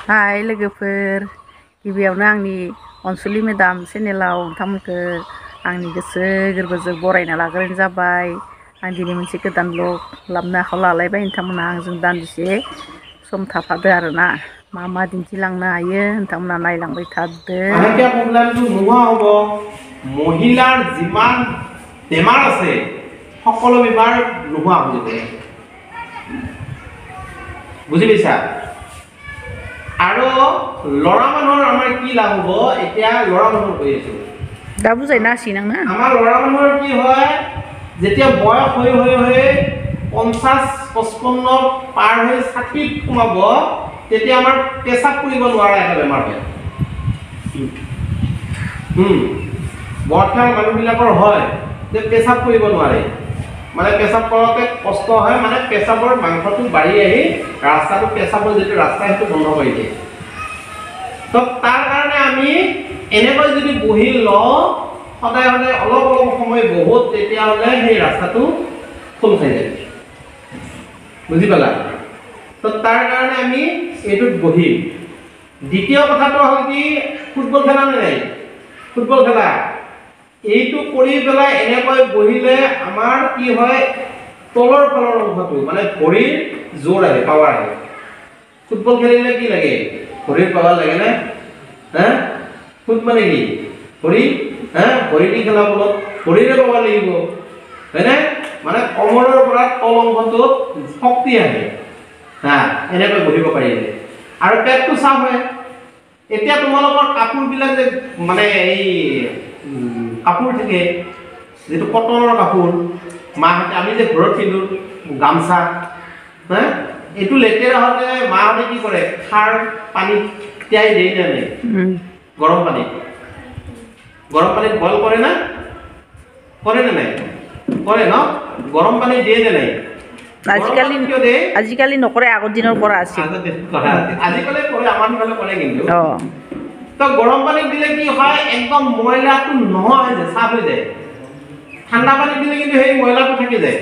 हाय लोगोफोर गिबियावनो आंनि अनसुलि मेदाम चेनेलाव नोंथांमोनखौ आंनि गोसो गोरबोजों बरायना लाग्रोनाय जाबाय आं दिनै मोनसे गोदान ब्लग लाबनो आखायाव लालायबाय नोंथांमोना आंजों दान्दिसे सम थाफादो आरोना मा दिन्थिलांनो हायो नोंथांमोना नायलांबाय थादो মাহেকীয়া প্ৰব্লেমটো নোহোৱা হ'ব মহিলাৰ যিমান বেমাৰ আছে সকলো বেমাৰ নোহোৱা হৈ যাব বুজি পাইছা আৰু লৰা মানুহৰ আমাৰ কি লাভ হ'ব এতিয়া লৰা মানুহৰ কৈ আছো दा बुजायना होसिगोन आं ना আমাৰ লৰা মানুহৰ কি হয় যেতিয়া বয়স হৈ 50 55 পাৰ হৈ 60 সোমাব তেতিয়া আমাৰ পেছাব কৰিব নোৱাৰা এটা বেমাৰ হয় বৰ্তমান মানুহবিলাকৰ হয় যে পেছাব কৰিব নোৱাৰে মানে পেছাব কৰোঁতে কষ্ট হয় মানে পেছাবৰ মাংসটো বাঢ়ি আহি ৰাস্তাটো পেছাবৰ যেটো ৰাস্তা সেইটো বন্ধ কৰি দিয়ে তো তাৰ কাৰণে আমি এনেকৈ যদি বহি লওঁ সদায় সদায় অলপ সময় বহুত তেতিয়াহ'লে সেই ৰাস্তাটো খোল খাই যায় বুজি পালা তো তাৰ কাৰণে আমি এইটোত বহি দ্বিতীয় কথাটো হ'ল কি ফুটবল খেলা নাই ফুটবল খেলা এইটো কৰি পেলাই এনেকৈ বহিলে আমাৰ কি হয় তলৰ ফালৰ অংশটো মানে ভৰিৰ জোৰ আহে পাৱাৰ আহে ফুটবল খেলিলে কি লাগে ভৰিৰ পাৱাৰ লাগে না হ্যাঁ ফুট মানে কি ভৰি হ্যাঁ ভৰি দি খেলা বলত ভৰিৰে পাৱাৰ লাগিব হয় না মানে কমৰৰ পৰা তল অংশটোত শক্তি আহে হ্যাঁ এনেকৈ বহিব পাৰিলে আৰু পেটটো চাফ হয় এতিয়া তোমালোকৰ কাপোৰবিলাক যে মানে এই কাপোৰ থাকে যেটো কটনৰ কাপোৰ মাহঁতে আমি যে ঘৰত পিন্ধো গামছা হ্যাঁ এটো লেতেৰা হলে মাহঁতে কি কৰে খাৰ পানী তিয়াই দেই না নাই গৰম পানীত বইল কৰে না নাই কৰে ন গৰম পানী দিয়ে না নাই আজিকালি নকৰে আগৰ দিনৰ পৰা আছিল আজিকালি কৰে আমাৰ ফালে কৰে কিন্তু তো গৰম পানী দিলে কি হয় একদম ময়লাটো নোহোৱা হৈ যায় সাফ হৈ যায় ঠাণ্ডা পানী দিলে কিন্তু সেই ময়লাটো থাকি যায়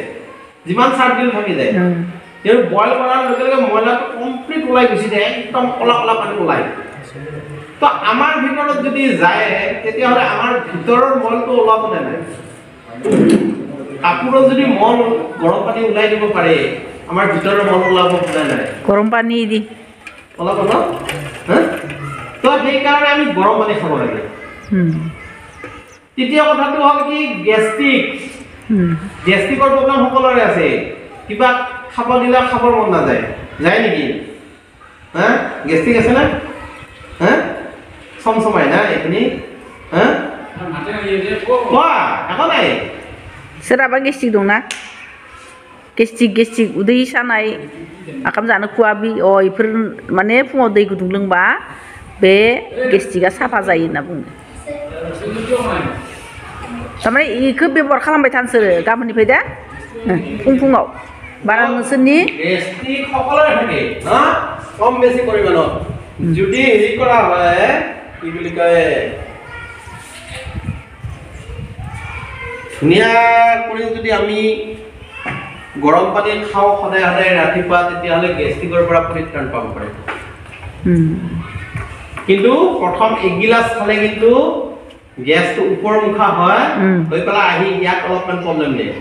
যিমান সাফ দিলে থাকি যায় কিন্তু বইল কৰাৰ লগে লগে ময়লাটো কমপ্লিট ওলাই গুচি যায় একদম কলা পানী ওলাই তো আমাৰ ভিতৰত যদি যায় তেতিয়াহ'লে আমাৰ ভিতৰৰ মলটো ওলাব নাই কাপোৰত যদি মল গৰম পানী ওলাই দিব পাৰে আমাৰ ভিতৰৰ মল ওলাব নাই গৰম পানী দি ওলাব ন হ্যাঁ তো সেই কাৰণে আমি গৰম পানী খাব লাগে তৃতীয় কথাটো হ'ল কি গেষ্ট্ৰিকৰ প্ৰব্লেম সকলোৰে আছে কিবা খাব দিলে খাবৰ মন নাযায় যায় নেকি হ্যাঁ গেষ্ট্ৰিক আছে না হ্যাঁ সমসমাই না এখানে হ্যাঁ কোৱা একো নাই सोरहाबा गेस्ट्रिक दंना गेस्ट्रिक उदै सानाय ओंखाम जानो खुवाबि इफोर माने फुङाव दै गुदुं लोंबा बे गेस्ट्रिकआ साफा जायो होनना बुङो थारमाने इखौ बेबहार खालामबाय था नोंसोरो गाबोननिफ्राय दे फुङाव बारा नोंसोरनि गेस्ट्रिक সকলোৰে থাকে হা কম বেছি পৰিমাণত যদি হেৰি কৰা হয় কি বুলি কয় ধুনীয়া কৰি যদি আমি গৰম পানী খাওঁ সদায় ৰাতিপুৱা তেতিয়াহ'লে গেষ্ট্ৰিকৰ পৰা পৰিত্ৰাণ পাব পাৰে কিন্তু প্ৰথম এগিলাস খালে কিন্তু গেছটো ওপৰমুখা হয় হৈ পেলাই আহি ইয়াত অলপমান প্ৰব্লেম দিয়ে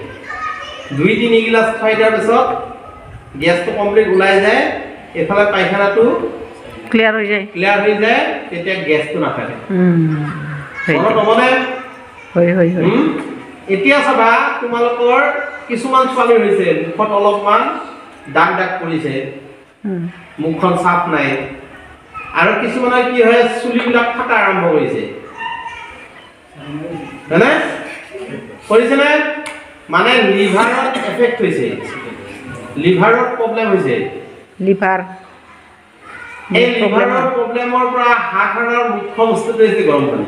2-3 গিলাস খাই দিয়াৰ পিছত গেছটো কমপ্লিট ওলাই যায় এফালে পায়খানাটো ক্লিয়াৰ হৈ যায় তেতিয়া গেছটো নাথাকে হয় এতিয়া চাবা তোমালোকৰ কিছুমান ছোৱালী হৈছে মুখত অলপমান দাগ পৰিছে মুখখন সাফ নাই আৰু কিছুমানৰ কি হয় চুলিবিলাক ফাটা আৰম্ভ কৰিছে হয়নে কৰিছে না মানে লিভাৰত এফেক্ট হৈছে লিভাৰত প্ৰব্লেম হৈছে লিভাৰ এই লিভাৰৰ প্ৰব্লেমৰ পৰা হাত হাড়ৰ মুখ্য বস্তুটো হৈছে গৰম পানী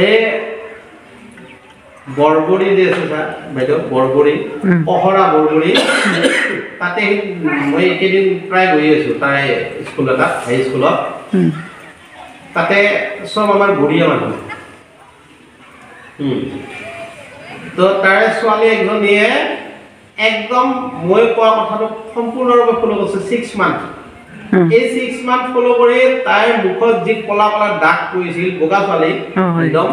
এই বৰবৰি যে আছে বাইদেউ বৰবৰি পহৰা বৰবৰি তাতে মই একেদিন প্ৰায় গৈ আছো তাই স্কুল এটা হাই স্কুলত তাতে সব আমাৰ গড়িয়া মানুহ তো তাৰে ছোৱালী একজনীয়ে একদম মই কোৱা কথাটো সম্পূৰ্ণৰূপে ফলো কৰিছে 6 মান্থ এই 6 মান্থ ফলো কৰি তাইৰ মুখত যি কলা কলা দাগ পৰিছিল বগা ছোৱালী একদম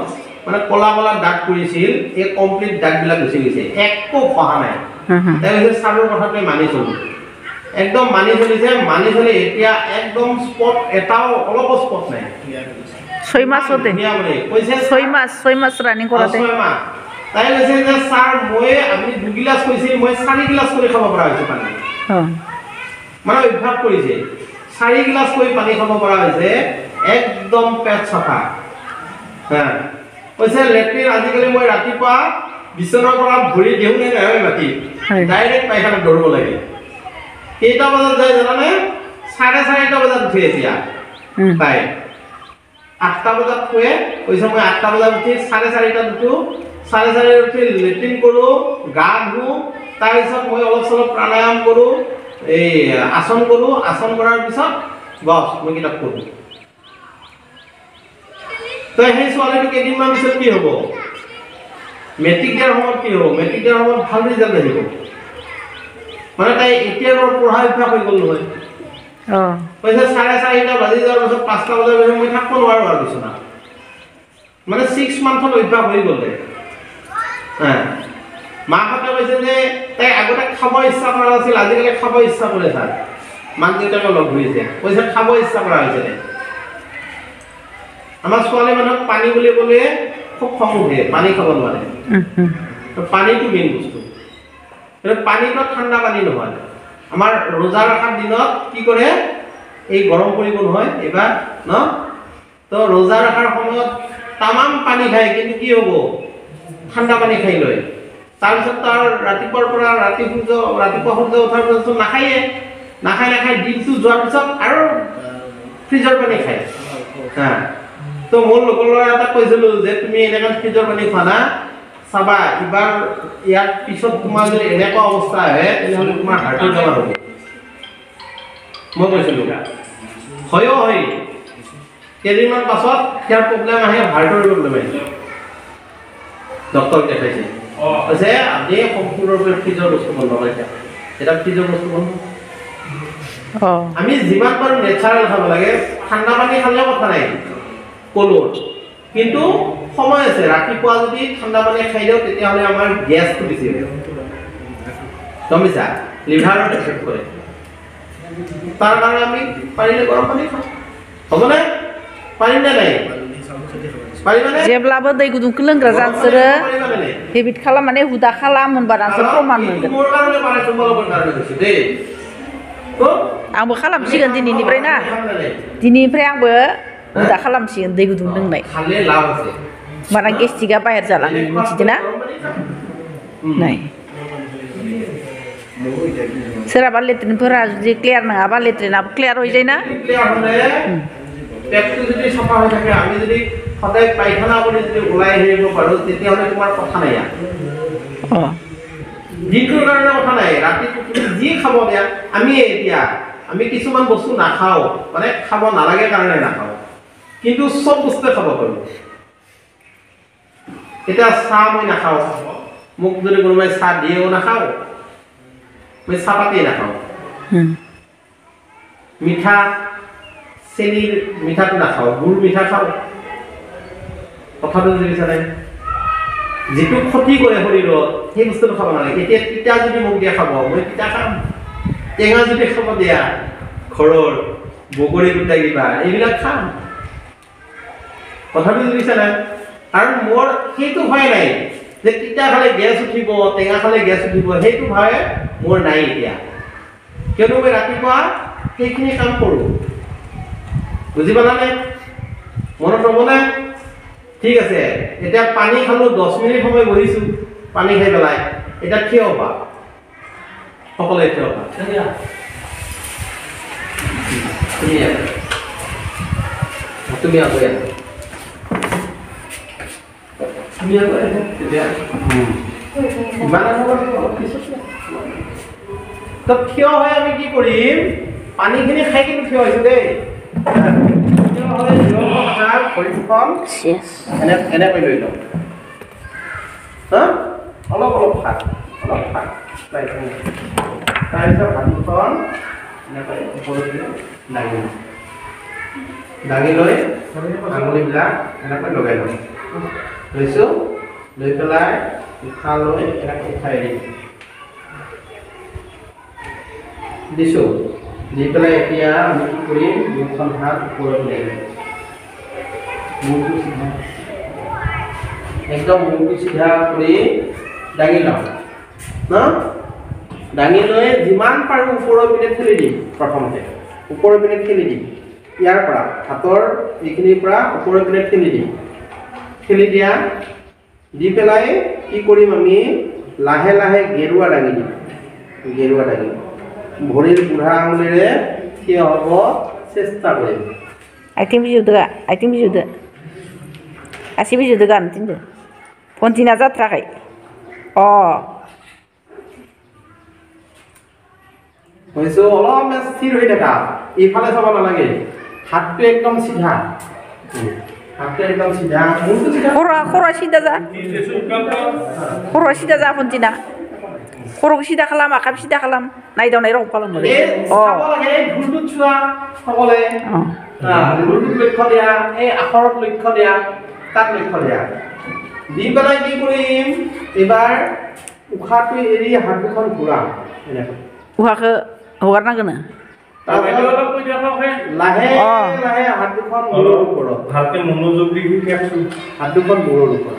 মানে কলা কলা দাগ পৰিছিল এই কমপ্লিট দাগবিলাক গুচি গৈছে একো খহা নাই তাই কৈছে ছাৰৰ কথাটো মানি চলো একদম মানি চলিছে মানি চলি এতিয়া একদম স্পট এটাও অলপ স্পট নাই 6 মাস হতে কৈছে 6 মাস রানিং কৰাতে 6 মাহ তাই কৈছে যে ছাৰ মই আপুনি 2 গিলাস কৈছিল মই 4 গিলাস কৰি খাব পৰা হৈছে পানী মানে অভ্যাস কৰিছে 4 গিলাস কৰি পানী খাব পৰা হৈছে একদম পেট চাফা হ্যাঁ কৈছে লেট্ৰিন আজিকালি মই ৰাতিপুৱা বিছনাৰ পৰা ভৰি দিও নে নাই মাটি ডাইৰেক্ট পাইখানা দৌৰিব লাগে কেইটা বজাত যায় জানানে 4:30 বজাত উঠি এতিয়া তাই 8টা বজাত শুয়ে কৈছে মই 8টা বজাত উঠি 4:30 উঠো 4:30 উঠি লেট্ৰিন কৰো গা ধু তাৰ পিছত মই অলপ চলপ প্ৰাণায়াম কৰো এই আসন কৰো আসন কৰাৰ পিছত বস মই কিতাপ পঢ়ো তো সেই ছোৱালীটো কেইদিনমান পিছত কি হ'ব মেট্ৰিক দিয়াৰ সময়ত কি হ'ব মেট্ৰিক দিয়াৰ সময়ত ভাল ৰিজাল্ট আহিব মানে তাই এতিয়াৰ পৰা পঢ়া অভ্যাস হৈ গ'ল নহয় কৈছে 4:30 বাজি যোৱাৰ পিছত 5টা বজাৰ পিছত মই থাকিব নোৱাৰো আৰু বিছনা মানে 6 মান্থত অভ্যাস হৈ গ'ল হ্যাঁ মাহঁতে কৈছে যে তাই আগতে খাব ইচ্ছা কৰা আছিল আজিকালি খাব ইচ্ছা কৰে ছাৰ মাক দেউতাকে লগ ধৰিছে কৈছে খাব ইচ্ছা কৰা হৈছে আমাৰ ছোৱালী মানুহক পানী বুলি ক'লে খুব খং উঠে পানী খাব নোৱাৰে তো পানীটো মেইন বস্তু কিন্তু পানীটো ঠাণ্ডা পানী নহয় আমাৰ ৰোজা ৰখাৰ দিনত কি কৰে এই গৰম পৰিব নহয় এবাৰ ন তো ৰোজা ৰখাৰ সময়ত তামাম পানী খায় কিন্তু কি হ'ব ঠাণ্ডা পানী খাই লয় তাৰপিছত তাৰ ৰাতিপুৱাৰ পৰা ৰাতিপুৱা সূৰ্য উঠাৰ পিছত নাখায় দিনটো যোৱাৰ পিছত আৰু ফ্ৰিজৰ পানী খায় হা তো মোৰ লগৰ ল'ৰা এটা কৈছিলো যে তুমি এনেকৈ ফ্ৰিজৰ পানী খোৱা না চাবা এবাৰ ইয়াৰ পিছত তোমাৰ যদি এনেকুৱা অৱস্থা আহে তেনেহ'লে তোমাৰ হাৰ্টৰ বেমাৰ হ'ব মই কৈছিলো হয় কেইদিনমান পাছত ইয়াৰ প্ৰব্লেম আহে হাৰ্টৰ প্ৰব্লেম আহে ডক্টৰক দেখাইছে কৈছে আপুনি সম্পূৰ্ণৰূপে ফ্ৰিজৰ বস্তু বন্ধ কৰিছে এটা ফ্ৰিজৰ বস্তু বন্ধ আমি যিমান পাৰোঁ নেচাৰেল খাব লাগে ঠাণ্ডা পানী খালেও কথা নাই কলৰ কিন্তু সময় আছে ৰাতিপুৱা যদি ঠাণ্ডা পানী খাই দিওঁ তেতিয়াহ'লে আমাৰ গেছটো বেছি হয় গমিছা লিভাৰত এফেক্ট কৰে তাৰ কাৰণে আমি পাৰিলে গৰম পানী খাওঁ হ'বনে পাৰিম নে নাই जेब्लाबो दै गुदुंखौ लोंग्रा जासोरो हेबिट खालामनानै हुदा खालाम होनबानासो प्रमान मोनगोन आंबो खालामसिगोन दिनैनिफ्राय ना दिनैनिफ्राय आंबो हुदा खालामसिगोन दै गुदुं लोंनाय होमबाना गेस्ट्रिकआ बाहेर जालाङो मिथिदों ना नाय सोरहाबा लेट्रिनफोरा जुदि क्लियार नङाबा लेट्रिनाबो क्लियार হৈ যায় না পেটটো যদি চাফা হৈ থাকে আমি যদি সদায় পায়খানা কৰি যদি ওলাই আহিব পাৰোঁ তেতিয়াহ'লে তোমাৰ কথা নাই দিনটোৰ কাৰণে কথা নাই ৰাতিটো তুমি যি খাব দিয়া আমি কিছুমান বস্তু নাখাওঁ মানে খাব নালাগে কাৰণে নাখাওঁ কিন্তু চব বস্তুৱে খাব পাৰোঁ এতিয়া চাহ মই নাখাওঁ মোক যদি কোনোবাই চাহ দিয়েও নাখাওঁ মই চাহপাতেই নাখাওঁ মিঠা চেনিৰ মিঠাটো নাখাওঁ গুড় মিঠা খাওঁ কথাটো বুজিছা নাই যিটো ক্ষতি কৰে শৰীৰত সেই বস্তুটো খাব নালাগে এতিয়া তিতা যদি মোক দিয়া খাব মই তিতা খাম টেঙা যদি খাব দিয়া ঘৰৰ বগৰী গোটা কিবা এইবিলাক খাম কথাটো বুজিছা নাই আৰু মোৰ সেইটো ভয় নাই যে তিতা খালে গেছ উঠিব টেঙা খালে গেছ উঠিব সেইটো ভয় মোৰ নাই এতিয়া কিয়নো মই ৰাতিপুৱা সেইখিনি কাম কৰোঁ বুজি পালানে মনত ৰ'বনে ঠিক আছে এতিয়া পানী খালোঁ 10 মিনিট সময় বহিছোঁ পানী খাই পেলাই এতিয়া থিয় হ'বা সকলোৱে থিয় হ'বা তুমি আগুৱাই তো থিয় হৈ আমি কি কৰিম পানীখিনি খাই কিন্তু থিয় হৈছোঁ দেই এনে কৰি লৈ লওঁ অলপ ভাত তাৰপিছত হাতখন এনেকৈ ওপৰলৈ দাঙি লওঁ। দাঙি লৈ আঙুলিবিলাক এনেকৈ লগাই লওঁ। লৈছোঁ, লৈ পেলাই উশাহ লৈ এনেকৈ উঠাই দিম। দিছোঁ, দি পেলাই এতিয়া আমি কি কৰিম, দুখন হাত ওপৰত লৈ আহিম। মূৰটো চিধা, একদম মূৰটো চিধা কৰি দাঙি লওঁ ন। দাঙি লৈ যিমান পাৰোঁ ওপৰৰ পিনে ঠেলি দিম। প্ৰথমতে ওপৰৰ পিনে ঠেলি দিম, ইয়াৰ পৰা হাতৰ এইখিনিৰ পৰা ওপৰৰ পিনে ঠেলি দিম। ঠেলি দিয়া দি পেলাই কি কৰিম, আমি লাহে লাহে গেৰুৱা দাঙি দিম। গেৰুৱা দাঙি ভৰিৰ বুঢ়া আঙুলিৰে থিয় হ'ব চেষ্টা কৰিম। Acting bijuda. Asi bijuda kan tindu. Pontina zatrakay. হৈছে অলপমান স্থিৰ হৈ থাকা, এইফালে চাব নালাগে। হাতটো একদম চিধা, হাতটো একদম চিধা, মূৰটো চিধা। Khoro sida za pontina. Khoro sida khalam, akap sida khalam. Naidon nairong khalam. চাব লাগে, ভুলটো চোৱা সকলে। ভুলটো লক্ষ্য দিয়া, এই আখৰত লক্ষ্য দিয়া, তাক লক্ষ্য দিয়া। দি পেলাই কি কৰিম, এবাৰ উশাহটো এৰি হাত দুখন ঘূৰাম এনেকৈ। Uha hogarnagan na. লাহে লাহে হাত দুখন মূৰৰ ওপৰত, ভালকে মনোযোগ দি শিকাইছো। হাত দুখন মূৰৰ ওপৰত,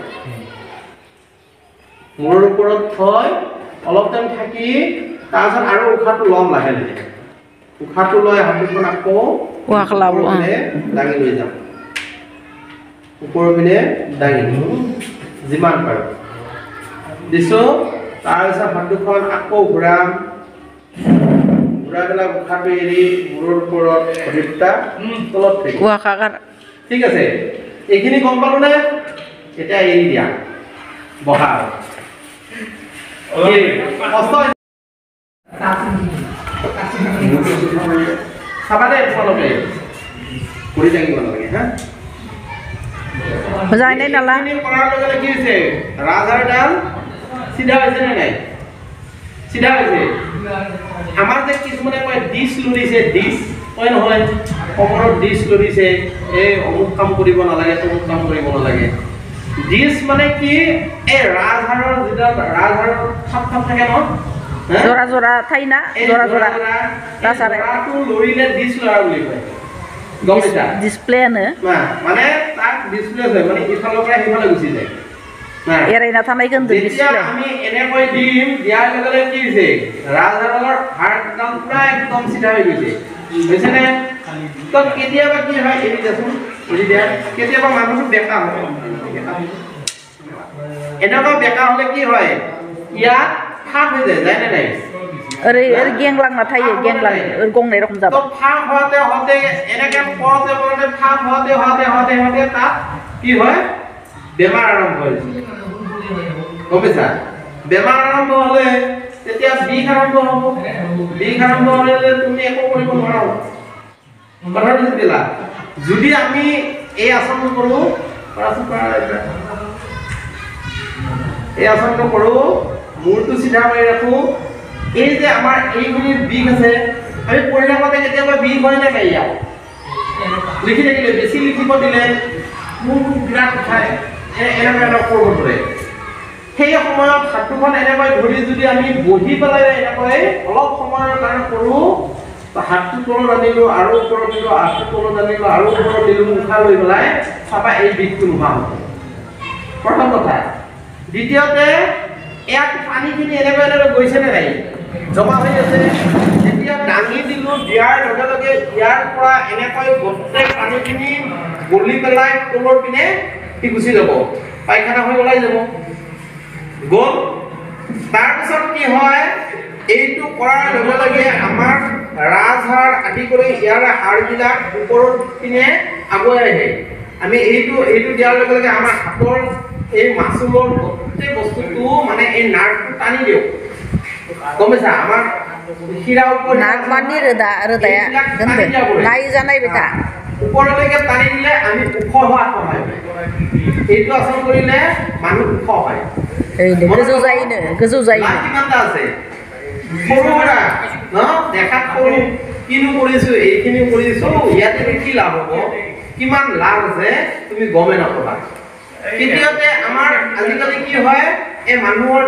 মূৰৰ ওপৰত থৈ অলপ টাইম থাকি তাৰপিছত আৰু উশাহটো ল'ম লাহে লাহে। উশাহটো লৈ হাত দুখন আকৌ দাঙি লৈ যাম। ওপৰৰ পিনে দাঙি যিমান পাৰোঁ দিছোঁ। তাৰপিছত হাত দুখন আকৌ ঘূৰাম। ঘূৰাই পেলাই উশাহটো এৰি মূৰৰ ওপৰত শৰীৰটা তলত থাকিব। ঠিক আছে, এইখিনি গম পালো নে? এতিয়া এৰি দিয়া, বহা। চাবা দে তোমালোকে, কৰি থাকিব নালাগে হা। কৰাৰ লগে লগে কি হৈছে, ৰাজহাড়ডাল চিধা হৈছে নে নাই? চিধা হৈছে। আমাৰ যে কিছুমানে কয় ডিছ লৰিছে, ডিছ কয় নহয়, কমৰত ডিছ লৰিছে, এই অমুক কাম কৰিব নালাগে, তমুক কাম কৰিব নালাগে। ডিছ মানে কি, এই ৰাজহাড়ৰ যিডাল ৰাজহাড়ৰ থাপ থাপ থাকে ন, জোৰা ঠাইনা, জোৰা ৰাজহাড়টো লৰিলে ডিছ লৰা বুলি কয়। গম পাইছা? ডিসপ্লে আনে মানে তাক ডিসপ্লে হয়, মানে ইফালৰ পৰা সিফালে গুচি যায়। এৰাইনা থানাইখন ডিসপ্লে আমি এনেকৈ দিম, দিয়াৰ লগে লগে কি হৈছে, ৰাজহাড়ৰ হাড়ডাল পুৰা একদম চিধা হৈ গৈছে। বুজিছে নে? তো কেতিয়াবা কি হয়, এৰি দেচোন, এৰি দিয়া। কেতিয়াবা মানুহটো বেকা হয়, এনেকুৱা বেকা হলে কি হয়, ইয়াত ফাঁক হৈ যায়, যায় নে নাই? अरे गेंगलांना थायो, गेंगलां गंनै रखम जाबाय। তো ফাঁক হতে হতে এনেকে পড়তে পড়তে ফাঁক হতে হতে হতে হতে তাত কি হয়, বেমাৰ আৰম্ভ হয়। গম পাইছা? বেমাৰ আৰম্ভ হলে তেতিয়া বিষ আৰম্ভ হ'ব। বিষ আৰম্ভ হলে তুমি একো কৰিব নোৱাৰা। কথাটো বুজিলা? যদি আমি এই আসনটো কৰো, এই আসনটো কৰো, মূৰটো চিধা কৰি ৰাখো, এই যে আমাৰ এইখিনিৰ বিষ আছে, আমি পঢ়ি থাকোঁতে কেতিয়াবা বিষ হয় নে নাই? ইয়াত লিখি থাকিলে, বেছি লিখিব দিলে মূৰটো বিৰাট উঠায়, এনেকৈ কৰিব ধৰে। সেই সময়ত হাত দুখন এনেকৈ ধৰি যদি আমি বহি পেলাই এনেকৈ অলপ সময়ৰ কাৰণে কৰোঁ, হাতটো তলত আনিলো আৰু ওপৰত দিলো, হাতটো তলত আনিলো আৰু ওপৰত দিলো, উশাহ লৈ পেলাই চাবা এই বিষটো নোহোৱা হ'ব। প্ৰথম কথা। দ্বিতীয়তে, ইয়াত পানীখিনি এনেকৈ এনেকৈ গৈছে নে নাই? জমা হৈ আছে। যেতিয়া দাঙি দিলো, দিয়াৰ লগে লগে ইয়াৰ পৰা এনেকৈ গোটেই পানীখিনি গলি পেলাই তলৰ পিনে সি গুচি যাব, পায়খানা হৈ ওলাই যাব। গ'ল। তাৰপিছত কি হয়, এইটো কৰাৰ লগে লগে আমাৰ ৰাজহাড় আদি কৰি ইয়াৰ হাড়বিলাক ওপৰৰ পিনে আগুৱাই আহে। আমি এইটো দিয়াৰ লগে লগে আমাৰ হাতৰ এই মাচুলৰ গোটেই বস্তুটো মানে এই নাৰ্ভটো টানি দিওঁ। গম পাইছা? আমাৰ শিৰাৰ ওপৰত নাক মানি ৰদায়া গন্তে নাই জানাই বেটা ওপৰলৈকে টানি দিলে আমি ওখ হোৱাত সহায় হয়। এইটো আসন কৰিলে মানুহ ওখ হয়। এই গোজৌ যায়নো গোজৌ যায়নো লাভ কিমানটা আছে সৰু সুৰা ন দেখাত সৰু কিনো কৰিছো এইখিনি কৰিছো ইয়াতে কি লাভ হ'ব কিমান লাভ আছে তুমি গমে নাপাবা কেতিয়াতে আমাৰ আজিকালি কি হয় এই মানুহৰ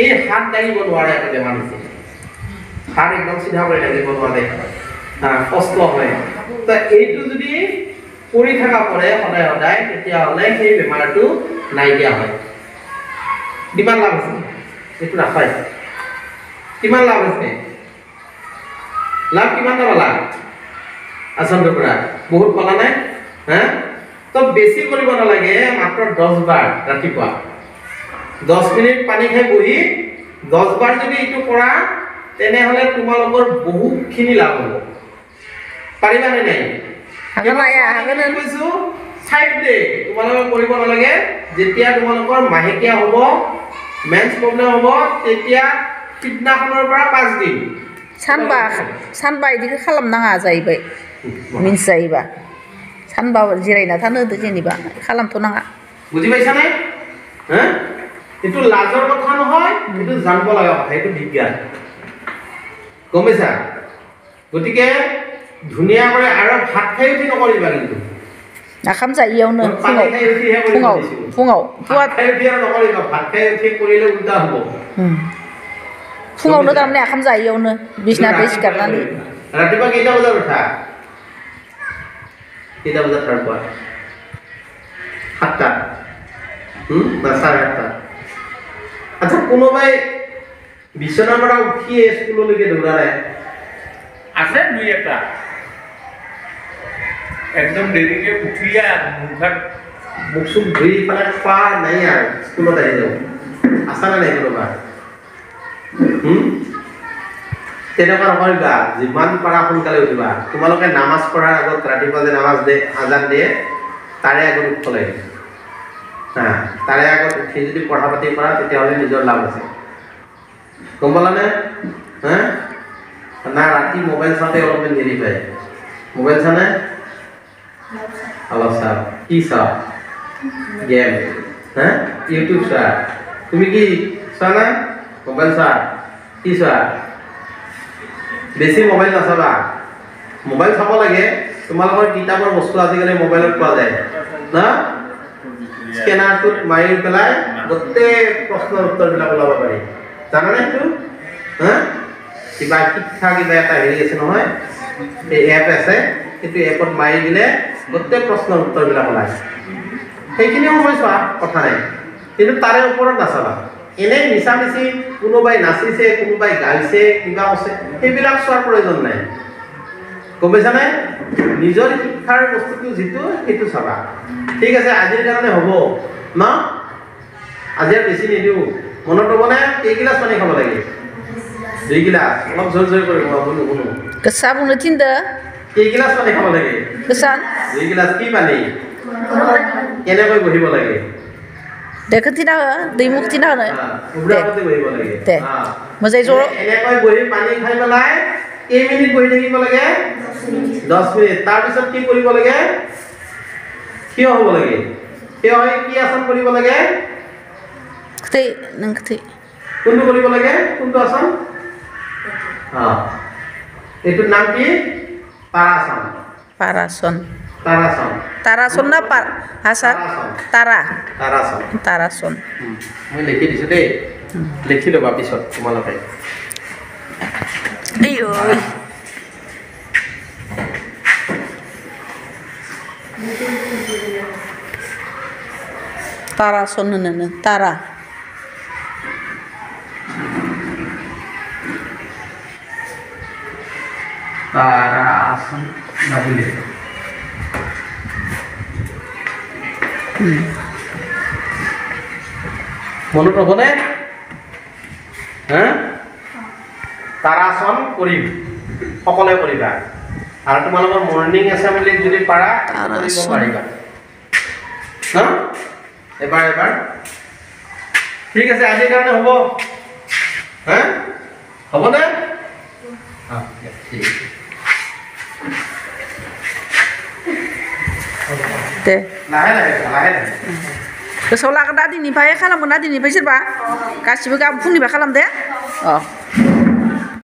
এই হাত দাঙিব নোৱাৰে এটা বেমাৰ হৈছে হাত একদম চিধা কৰি দাঙিব নোৱাৰে কষ্ট হয় তো এইটো যদি কৰি থকা পৰে সদায় সদায় তেতিয়াহ'লে সেই বেমাৰটো নাইকিয়া হয় কিমান লাভ আছে এইটো নাপায় কিমান লাভ আছে লাভ কিমান পালা আচলটোৰ পৰা বহুত পালা নাই হা তো বেছি কৰিব নালাগে মাত্ৰ 10 বাৰ ৰাতিপুৱা 10 মিনিট পানী খাই বহি 10 বাৰ যদি এইটো কৰা তেনেহ'লে তোমালোকৰ বহুতখিনি লাভ হ'ব পাৰিবা নে নাই হাগন কৈছো 5 ডে তোমালোকে কৰিব নালাগে যেতিয়া তোমালোকৰ মাহেকীয়া হ'ব মেন্স প্ৰব্লেম হ'ব তেতিয়া কিডনাখনৰ পৰা 5 দিন सानबा इदिखौ खालामनाङा जाहैबाय मिन्थिजायोबा सानबा जिरायना थानो होदो जेनेबा खालामथ'नाङा বুজি পাইছা নাই হ্যাঁ এটো লাজৰ কথা নহয় এটো জানিব লগা কথা এটো বিজ্ঞান গম পাইছা গতিকে ধুনীয়া কৰে আৰু ভাত খাই উঠি নকৰিবা কিন্তু নাখাম যাইয়াवनो फुङाव ভাত খাই উঠি আৰু নকৰিবা ভাত খাই উঠি কৰিলে উল্টা হ'ব फुङावनो तारमाने आखाम जायियावनो बिसनानिफ्राय सिखारनानै रातिपुवा केइटा बजात उठा केइटा बजात उठा 7টা না 8:30 আচ্ছা কোনোবাই বিছনাৰ পৰা উঠি স্কুললৈকে দৌৰা নাই আছে দুই এটা একদম দেৰিকে উঠিয়া মুখ ধুই পেলাই খোৱা নাই আৰু স্কুলত আহি যাওঁ আছা নাই কোনোবা তেনেকুৱা নকৰিবা যিমান পাৰা সোনকালে উঠিবা তোমালোকে নামাজ পঢ়াৰ আগত ৰাতিপুৱা যে নামাজ দে আজান দিয়ে তাৰে আগত উঠিব লাগে তাৰে আগত উঠি যদি পঢ়া পাতি কৰা তেতিয়াহ'লে নিজৰ লাভ আছে গম পালানে না ৰাতি মোবাইল চাওঁতে অলপমান দেৰি পায় মোবাইল চানে অলপ চাওঁ কি চাওঁ গেম ইউটিউব চোৱা তুমি কি চোৱা না মোবাইল চোৱা কি চোৱা বেছি মোবাইল নাচাবা মোবাইল চাব লাগে তোমালোকৰ কিতাপৰ বস্তু আজিকালি মোবাইলত পোৱা যায় না স্কেনাৰটোত মাৰি পেলাই গোটেই প্ৰশ্নৰ উত্তৰবিলাক ওলাব পাৰি জানানে এইটো কিবা শিক্ষা কিবা এটা হেৰি আছে নহয় এই এপ আছে সেইটো এপত মাৰি দিলে গোটেই প্ৰশ্নৰ উত্তৰবিলাক ওলায় সেইখিনি সময় চোৱা কথা নাই কিন্তু তাৰে ওপৰত নাচাবা এনেই মিছামিছি কোনোবাই নাচিছে কোনোবাই গাইছে কিবা আছে সেইবিলাক চোৱাৰ প্ৰয়োজন নাই গম পাইছানে নিজৰ শিক্ষাৰ বস্তুটো যিটো সেইটো চাবা ঠিক আছে আজিৰ কাৰণে হ'ব ন আজি আৰু বেছি নিদিওঁ মনত ৰ'বনে কেইগিলাচ পানী খাব লাগে 2 গিলাচ অলপ জোৰ জোৰ কৰি শুনো गोसा बुंनो थिनदो কেইগিলাচ পানী খাব লাগে गोसा 2 গিলাচ কি পানী কেনেকৈ বহিব লাগে देखो थिना हो दै मुख थिना हो উবৰাতে বহিব লাগে दे मोजाङै ज' এনেকৈ বহি পানী খাই পেলাই কেই মিনিট বহি থাকিব লাগে 10 মিনিট তাৰ পিছত কি কৰিব লাগে থিয় হ'ব লাগে থিয় হৈ কি আসন কৰিব লাগে खथै नों खथै কোনটো কৰিব লাগে কোনটো আসন এইটোৰ নাম কি তাৰাসন पारासन তাৰাসন तारासन ना हासा तारा তাৰাসন तारासन মই লিখি দিছো দেই লিখি ল'বা পিছত তোমালোকে अयो तारासन होनो तारा তাৰাসন নাবুলে মনত ৰ'বনে তাৰাসন কৰিম সকলোৱে কৰিবা আৰু তোমালোকৰ মৰ্নিং এছেম্বলিত যদি পাৰা কৰিব পাৰিবা এবাৰ ঠিক আছে আজিৰ কাৰণে হ'ব হ'বনে दे লাহে লাহে गोसोआव लागोन दा दिनैनिफ्राय खालामगोन ना दिनैनिफ्राय सोरबा गासिबो गाबोन फुंनिफ्राय खालाम दे अ